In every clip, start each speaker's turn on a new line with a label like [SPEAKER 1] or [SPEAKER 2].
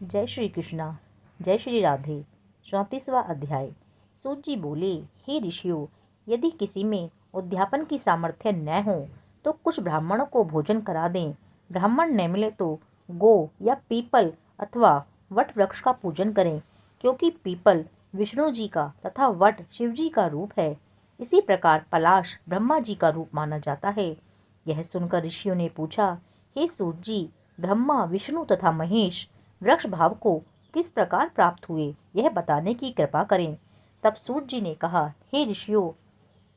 [SPEAKER 1] जय श्री कृष्णा, जय श्री राधे। 34वां अध्याय। सूत जी बोले, हे ऋषियों, यदि किसी में उद्यापन की सामर्थ्य न हो तो कुछ ब्राह्मणों को भोजन करा दें। ब्राह्मण न मिले तो गो या पीपल अथवा वट वृक्ष का पूजन करें, क्योंकि पीपल विष्णु जी का तथा वट शिव जी का रूप है। इसी प्रकार पलाश ब्रह्मा जी का रूप माना जाता है। यह सुनकर ऋषियों ने पूछा, हे सूत जी, ब्रह्मा, विष्णु तथा महेश वृक्ष भाव को किस प्रकार प्राप्त हुए, यह बताने की कृपा करें। तब सूत जी ने कहा, हे ऋषियों,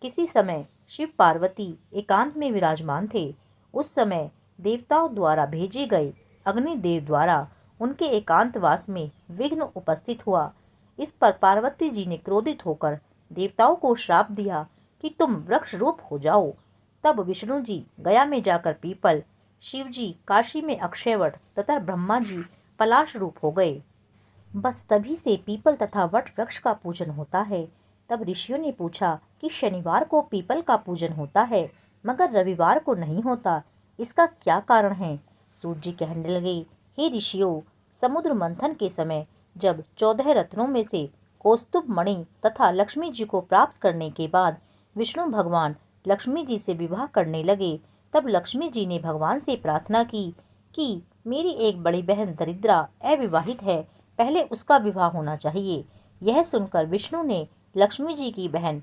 [SPEAKER 1] किसी समय शिव पार्वती एकांत में विराजमान थे। उस समय देवताओं द्वारा भेजे गए अग्निदेव द्वारा उनके एकांतवास में विघ्न उपस्थित हुआ। इस पर पार्वती जी ने क्रोधित होकर देवताओं को श्राप दिया कि तुम वृक्ष रूप हो जाओ। तब विष्णु जी गया में जाकर पीपल, शिव जी काशी में अक्षयवट तथा ब्रह्मा जी पलाश रूप हो गए। बस तभी से पीपल तथा वट वृक्ष का पूजन होता है। तब ऋषियों ने पूछा कि शनिवार को पीपल का पूजन होता है मगर रविवार को नहीं होता, इसका क्या कारण है? सूत जी कहने लगे, हे ऋषियों, समुद्र मंथन के समय जब 14 रत्नों में से कौस्तुभ मणि तथा लक्ष्मी जी को प्राप्त करने के बाद विष्णु भगवान लक्ष्मी जी से विवाह करने लगे, तब लक्ष्मी जी ने भगवान से प्रार्थना की कि मेरी एक बड़ी बहन दरिद्रा अविवाहित है, पहले उसका विवाह होना चाहिए। यह सुनकर विष्णु ने लक्ष्मी जी की बहन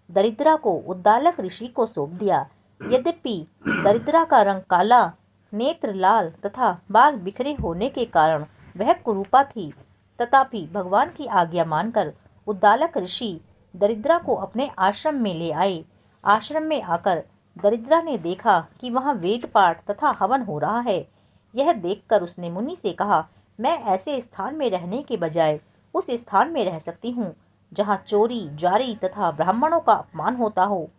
[SPEAKER 1] दरिद्रा को उद्दालक ऋषि को सौंप दिया। यद्यपि दरिद्रा का रंग काला, नेत्र लाल तथा बाल बिखरे होने के कारण वह कुरूपा थी, तथापि भगवान की आज्ञा मानकर उद्दालक ऋषि दरिद्रा को अपने आश्रम में ले आए। आश्रम में आकर दरिद्रा ने देखा कि वहाँ वेद पाठ तथा हवन हो रहा है। यह देखकर उसने मुनि से कहा, मैं ऐसे स्थान में रहने के बजाय उस स्थान में रह सकती हूँ जहाँ चोरी, जारी तथा ब्राह्मणों का अपमान होता हो।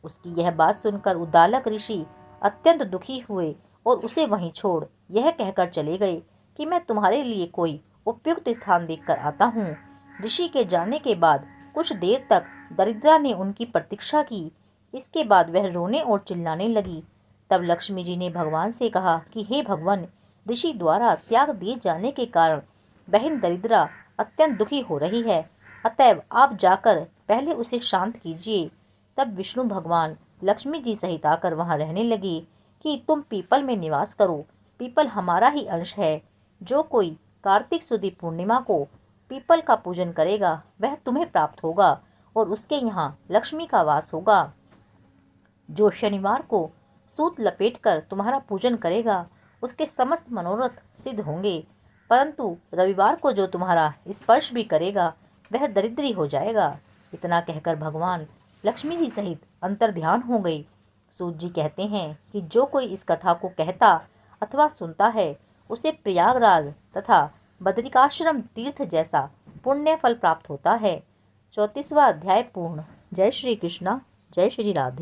[SPEAKER 1] उसकी यह बात सुनकर उद्दालक ऋषि अत्यंत दुखी हुए और उसे वहीं छोड़ यह कहकर चले गए कि मैं तुम्हारे लिए कोई उपयुक्त स्थान देखकर आता हूँ। ऋषि के जाने के बाद कुछ देर तक दरिद्रा ने उनकी प्रतीक्षा की। इसके बाद वह रोने और चिल्लाने लगी। तब लक्ष्मी जी ने भगवान से कहा कि हे भगवान, ऋषि द्वारा त्याग दिए जाने के कारण बहन दरिद्रा अत्यंत दुखी हो रही है, अतएव आप जाकर पहले उसे शांत कीजिए। तब विष्णु भगवान लक्ष्मी जी सहित आकर वहां रहने लगे कि तुम पीपल में निवास करो, पीपल हमारा ही अंश है। जो कोई कार्तिक सुदी पूर्णिमा को पीपल का पूजन करेगा वह तुम्हें प्राप्त होगा और उसके यहाँ लक्ष्मी का वास होगा। जो शनिवार को सूत लपेटकर तुम्हारा पूजन करेगा उसके समस्त मनोरथ सिद्ध होंगे, परंतु रविवार को जो तुम्हारा स्पर्श भी करेगा वह दरिद्री हो जाएगा। इतना कहकर भगवान लक्ष्मी जी सहित अंतर्ध्यान हो गई। सूत जी कहते हैं कि जो कोई इस कथा को कहता अथवा सुनता है उसे प्रयागराज तथा बद्रिकाश्रम तीर्थ जैसा पुण्य फल प्राप्त होता है। 34वां अध्याय पूर्ण। जय श्री कृष्णा, जय श्री राधे।